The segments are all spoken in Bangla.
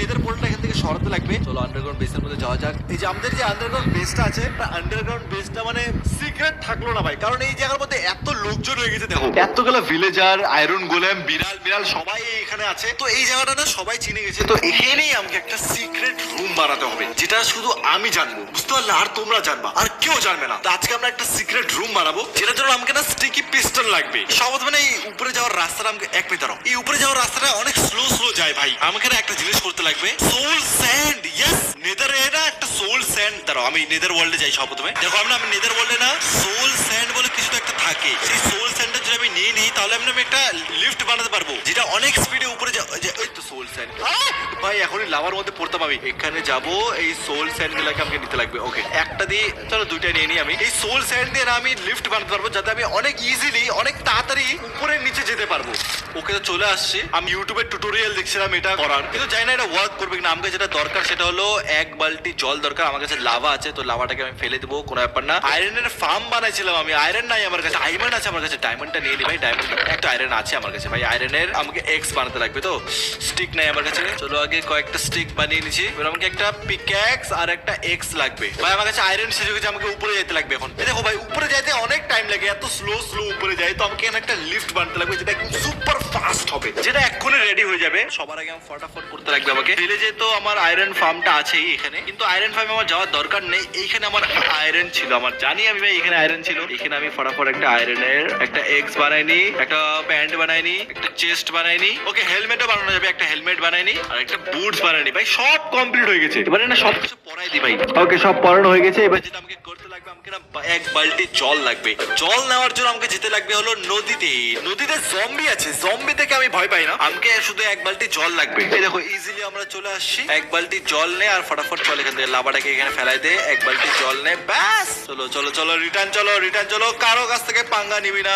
নেদার পোর্টালটা এখান থেকে সরাতে লাগবে। চলো আন্ডারগ্রাউন্ড বেসের মধ্যে যাওয়া যাক। এই যে আমাদের যে আন্ডারগ্রাউন্ড বেসটা আছে, আন্ডারগ্রাউন্ড বেসটা মানে সিক্রেট থাকলো না ভাই, কারণ এই জায়গার মধ্যে এত লোকজন হয়ে গেছে। দেখো এতগুলো ভিলেজার, আয়রন গোলেম, বিড়াল বিড়াল সবাই এখানে আছে। তো এই জায়গাটা না সবাই চিনে গেছে। তো এখানেই আমাকে একটা সিক্রেট রুম বানাতে হবে, যেটা শুধু আমি জানবো, বুঝতে পারলে? আর তোমরা জানবা, আর কেউ জানবে না। তো আজকে আমরা একটা সিক্রেট রুম বানাবো, যেটার জন্য আমাকে না স্টিকি পিস্টন লাগবে। সহজ মানে এই উপরে যাওয়ার রাস্তাটা আমাকে এক মিনিট দাঁড়াও, এই উপরে যাওয়ার রাস্তাটা অনেক স্লো স্লো যায় ভাই। আমাকে না একটা জিনিস করতে লাগবে, সোল স্যান্ড। ইয়েস, নেদার এরা একটা সোল স্যান্ড। দাঁড়াও আমি নেদার ওয়ার্ল্ডে যাই সব প্রথমে। দেখো আমি নেদার ওয়ার্ল্ডে না সোল স্যান্ড বলে কিছু একটা থাকে। সেই সোল স্যান্ডটা যদি আমি নিয়ে নিই, তাহলে আমি একটা লিফট বানাতে পারবো, যেটা অনেক স্পিডে উপরে ওই তো সোল স্যান্ড। ভাই এখনই লাভার মধ্যে পড়তাম আমি। এখানে যাব, এই সোল স্যান্ড গুলাকে আমাকে নিতে লাগবে। ওকে, একটা দিয়ে চলো দুইটা নিয়ে নিই আমি। এই সোল স্যান্ড দিয়ে না আমি লিফট বানাতে পারবো, যাতে আমি অনেক ইজিলি, অনেক তাড়াতাড়ি উপরে নিচে যেতে পারবো। ওকে, তো চলে আসছি। আমি ইউটিউবে টিউটোরিয়াল দেখছিলাম এটা করার, কিন্তু জানি না এটা ওয়ার্ক করবে কিনা। আমাকে যেটা দরকার সেটা হলো এক বালতি জল দরকার। আমার কাছে লাভা আছে, তো লাভাটাকে আমি ফেলে দেবো, কোনো ব্যাপার না। আয়রনের ফার্ম বানাইছিলাম আমি, আয়রন নাই আমার কাছে, ডায়মন্ড আছে আমার কাছে। ডায়মন্ডটা নিয়ে নি ভাই, ডায়মন্ড একটা আয়রন আছে আমার কাছে ভাই। আয়রনের আমাকে এক্স বানাতে লাগবে, তো স্টিক নাই আমার কাছে। চলো আগে কয়েকটা স্টিক বানিয়ে নিচ্ছি। এবার আমাকে একটা পিক্যাক্স আর একটা এক্স লাগবে ভাই। আমার কাছে আয়রন শেষ হয়ে গেছে, আমাকে উপরে যেতে লাগবে এখন। দেখো ভাই উপরে যাইতে অনেক টাইম লাগে, এত স্লো স্লো উপরে যায়। তো আমাকে একটা লিফট বানাতে লাগবে, যেটা সুপার ফাস্ট হবে, যেটা এক্ষুনি রেডি হয়ে যাবে। সবার আগে আমি ফটাফট করতে লাগবে আমাকে। ভিলেজে তো আমার আয়রন ফার্মটা আছেই এখানে, কিন্তু আয়রন ফার্মে আমার যাওয়ার দরকার নেই। এইখানে আমার আয়রন ছিল, আমার জানি আমি ভাই এখানে আয়রন ছিল। এখানে আমি ফটাফট একটা আয়রনের একটা এক্স বানাইনি, একটা প্যান্ট বানাইনি, একটা চেস্ট বানাইনি। ওকে, হেলমেটও বানানো যাবে, একটা হেলমেট বানাইনি আর একটা বুটস বানাইনি ভাই। সব কমপ্লিট হয়ে গেছে। এবারে না সবকিছু পরাই দি ভাই। ওকে, সব পরানো হয়ে গেছে। এবার যেটা আমাকে করতে লাগবে, আমাকে না এক বালতি জল লাগবে। জল নেওয়ার জন্য আমাকে যেতে লাগবে হলো নদীতে। নদীতে জম্বি আছে, জম্বি থেকে আমি ভয় পাই না। আমাকে শুধু এক বালতি জল লাগবে। এই দেখো ইজিলি আমরা চলে আসছি। এক বালতি জল নে আর ফটাফট চল এখান থেকে, লাভাটাকে এখানে ফেলাই দে। এক বালতি জল নে, ব্যাস। চলো চলো চলো, রিটার্ন চলো, রিটার্ন চলো। কারো কাছ থেকে পাঙ্গা নিবি না,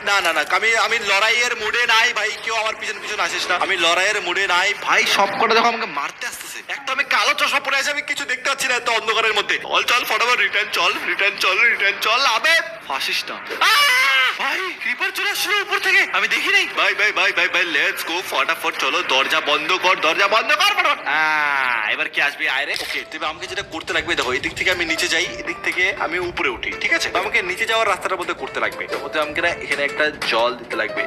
না না না। আমি লড়াইয়ের মুডে নাই ভাই, কেউ আমার পিছন পিছন আসিস না। আমি লড়াইয়ের মুডে নাই ভাই। সব কটা দেখো আমাকে মারতে আসতেছে। একটা আমি কালো চশমা পরে আছি, আমি কিছু দেখতে পাচ্ছি না এত অন্ধকারের মধ্যে। চল চল ফটাফট রিটার্ন চল, রিটার্ন চল, রিটার্ন চল। আবে ফাঁসিস না ভাই, ক্রিপার চলে আসলো উপর থেকে, আমি দেখি নাই ভাই। ভাই ভাই ভাই ভাই, লেটস গো ফটাফট চলো। দরজা বন্ধ কর, দরজা বন্ধ কর ফটাফট। এবার কি আসবে আয়রে? ওকে, তবে আমাকে যেটা করতে লাগবে, দেখো এদিক থেকে আমি নিচে যাই, এদিক থেকে আমি উপরে উঠি, ঠিক আছে? আমাকে নিচে যাওয়ার রাস্তাটার মধ্যে করতে লাগবে। ওতে আমাকে না এখানে একটা জল দিতে লাগবে,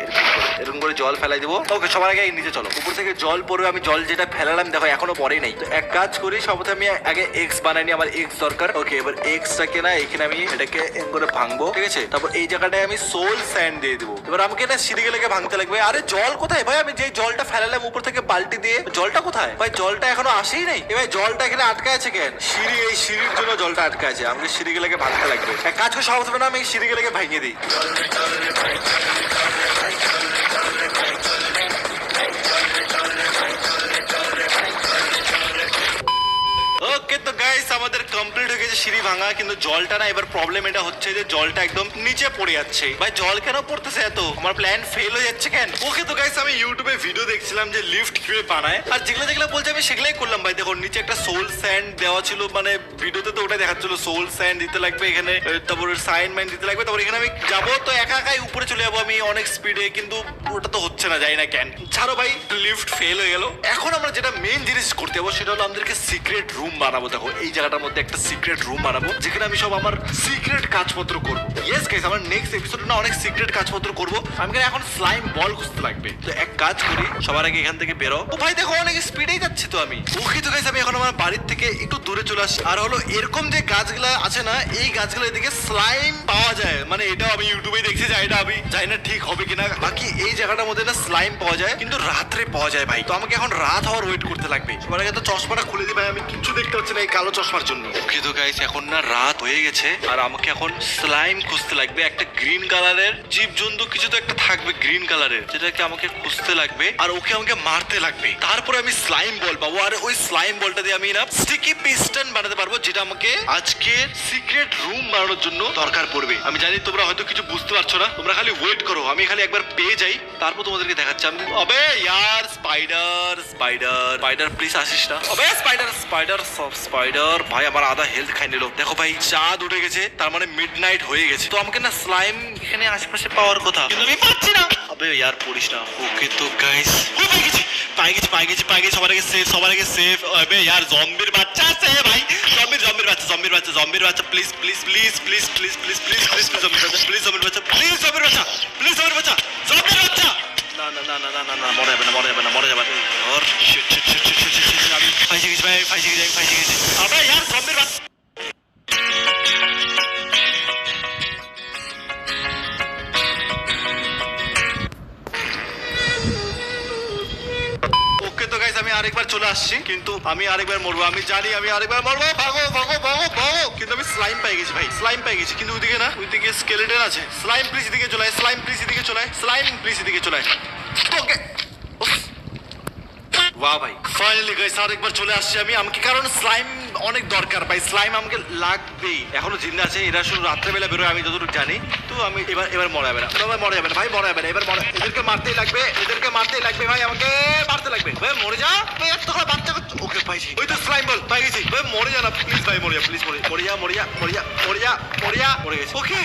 এরকম করে জল ফেলাই দেবো। ওকে, সবার আগে নিচে চলো। উপর থেকে জল পড়বে, আমি জল যেটা ফেলালাম দেখো এখনো পরেই নাই। তো এক কাজ করি, সবথে আমি আগে এক্স বানাইনি, আমার এক্স দরকার। ওকে, এবার এক্সটাকে না এখানে আমি এটাকে এম করে ভাঙবো, ঠিক আছে? তারপর এই জায়গাটায় আমি সোল স্যান্ড দিয়ে দেবো। এবার আমাকে না সিঁড়ি লেগে ভাঙতে লাগবে। আরে জল কোথায় ভাই? আমি যে জলটা ফেলালাম উপর থেকে বালতি দিয়ে, জলটা কোথায় ভাই? জলটা এখনো আসেই নাই। এবার জলটা এখানে আটকে আছে কেন? সিঁড়ি, এই সিঁড়ির জন্য জলটা আটকে আছে। আমাকে সিঁড়ি লেগে ভাঙতে লাগবে। এক কাজ করে সহজ হবে না, আমি সিঁড়ি লেগে ভাঙিয়ে দিই। ওকে, তো গাইস আমাদের কমপ্লিট হয়ে গেছে সিঁড়ি ভাঙা, কিন্তু জলটা না এবার প্রবলেম এটা হচ্ছে যে জলটা একদম নিচে পড়ে যাচ্ছে ভাই। জল কেন পড়তেছে এত? আমার প্ল্যান ফেল হয়ে যাচ্ছে কেন? ওকে, তো গাইস আমি ইউটিউবে ভিডিও দেখছিলাম যে লিফট কিভাবে বানায়, আর যেগুলো যেগুলো বলছে আমি সেগুলাই করলাম ভাই। দেখো নিচে একটা সোল স্যান্ড দেওয়া ছিল, মানে ভিডিওতে তো ওটা দেখাচ্ছিল। সোল স্যান্ড দিতে লাগবে এখানে, তারপর সাইন মাইন দিতে লাগবে। তারপর এখানে আমি যাবো, তো একা একাই উপরে চলে যাবো আমি অনেক স্পিডে, কিন্তু ওটা তো হচ্ছে না, যাই না কেন। ছাড়ো ভাই, লিফট ফেল হয়ে গেল। এখন আমরা যেটা মেইন জিনিস করতে যাবো সেটা হলো আমাদেরকে সিক্রেট রুম বানাবো। দেখো এই জায়গাটার মধ্যে একটা সিক্রেট রুম বানাবো, যেখানে আমি সব আমার সিক্রেট কাজপত্র করবো। ইয়েস গাইস, আমার নেক্সট এপিসোডে না অনেক সিক্রেট কাজপত্র করবো। আমাকে এখন স্লাইম বল খুঁজতে লাগবে। তো এক কাজ করি, সবার আগে এখান থেকে বেরো। ও ভাই দেখো অনেক স্পিডেই যাচ্ছি তো আমি। ওকে, তো গাইস আমি এখন আমার বাড়ির থেকে একটু দূরে চলে আসি। আর হলো এরকম যে গাছগুলা আছে না, এই গাছগুলো এদিকে স্লাইম পাওয়া যায়, মানে এটাও আমি ইউটিউবে দেখছি যে এটা আমি জানি না ঠিক হবে কিনা। বাকি এই জায়গাটার মধ্যে না স্লাইম পাওয়া যায়, কিন্তু রাত্রে পাওয়া যায় ভাই। তো আমাকে এখন রাত হওয়ার ওয়েট করতে লাগবে। সবার আগে তো চশমাটা খুলে দিই ভাই, আমি কিছু দেখতে পাচ্ছি না এই কালো চশমার জন্য। ওকে, তো গাইস এখন না রাত হয়ে গেছে, আর আমাকে এখন স্লাইম খুঁজতে লাগবে। একটা গ্রিন কালারের জীবজন্তু কিছু তো একটা থাকবে গ্রিন কালারের, যেটাকে আমাকে খুঁজতে লাগবে, আর ওকে আমাকে মারতে লাগবে। তারপরে আমি স্লাইম বল পাবো, আর ওই স্লাইম বলটা দিয়ে আমি না স্টিকি পিস্টন বানাতে পারবো, যেটা আমাকে আজকে সিক্রেট রুম বানানোর জন্য দরকার পড়বে। আমি জানি তোমরা হয়তো কিছু বুঝতে পারছো না, তোমরা খালি ওয়েট করো। আমি খালি একবার পেয়ে যাই, তারপর তোমাদেরকে দেখাচ্ছি। আমি আবে ইয়ার স্পাইডার স্পাইডার স্পাইডার প্লিজ আসিস না। আবে স্পাইডার স্পাইডার সব স্পাইডার ভাই, আমার আধা হেলথ খাই নিল। দেখো ভাই চাঁদ উঠে গেছে, তার মানে মিডনাইট হয়ে গেছে। তো আমাকে না স্লাইম এখানে আশেপাশে পাওয়ার কথা, কিন্তু আমি পাচ্ছি না। আবে ইয়ার পড়িস না। ওকে, তো গাইস পেয়ে গেছি পাই গেছি সবার আগে সেফ আবে यार জম্বির বাচ্চা আছে ভাই জম্বির বাচ্চা প্লিজ জম্বির বাচ্চা না মরে যাবে না ওর শিট আমি ফাইসে গেছি আবে यार জম্বির বাচ্চা ওকে তো গাইস আমি আরেকবার চলে আসছি কিন্তু আমি আরেকবার মরবো আমি জানি আমি আরেকবার মরবো ভাগো কিন্তু আমি স্লাইম পেয়ে গেছি ভাই স্লাইম পেয়ে গেছি কিন্তু ওইদিকে স্কেলেটন আছে স্লাইম প্লিজ এদিকে চলে আয় ওকে বাহ ভাই ফাইনালি গাইস আরেকবার চলে আসছি আমাকে কারণ স্লাইম অনেক দরকার ভাই স্লাইম আমাকে লাগবেই এখনো জিন্দা আছে এরা শুধু রাত্রেবেলা বেরোয় আমি যতটুকু জানি তো আমি এবার মরা যাবে না এবার এদেরকে মারতেই লাগবে ভাই আমাকে মারতে লাগবে ভাই মরে যা ভাই এত করে বাচ্চা ওকে পাইছি ওই তো স্লাইম বল পাই গেছি ভাই মরে যা না প্লিজ ভাই মরে গেছে ওকে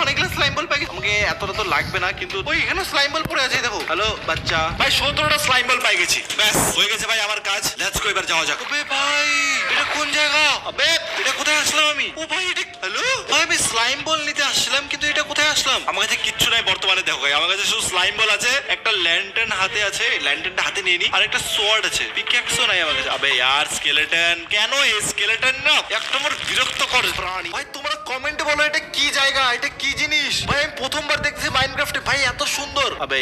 অনেকগুলো স্লাইম বল পাই গেছি আমাকে এতটা তো লাগবে না কিন্তু ওই এখানে স্লাইম বল পড়ে আছে দেখো হ্যালো বাচ্চা ভাই 17টা স্লাইম বল পাই গেছি ব্যাস হয়ে গেছে ভাই আমার কাজ লেটস গো এবার যাওয়া যাক ওবে ভাই এটা কোন জায়গা আবে এটা কোথায় আসলাম আমি ও ভাই এটা হ্যালো ভাই আমি স্লাইম বল নিতে আসলাম কিন্তু এটা কোথায় আসলাম আমার কাছে কিচ্ছু নাই বর্তমানে দেখো ভাই আমার কাছে শুধু স্লাইম বল আছে একটা ল্যান্টার্ন হাতে আছে ল্যান্টার্নটা হাতে নিয়ে নি আর একটা সোয়ার্ড আছে পিক্যাক্সও নাই আমার কাছে আবে यार স্কেলেটন কেন এই স্কেলেটন না একটা আমার বিরক্তকর প্রাণী ভাই তোমরা কমেন্টে বলো এটা কি জায়গা এটা কি জিনিস ভাই আমি প্রথমবার দেখতেছি মাইনক্রাফটে ভাই এত সুন্দর আবে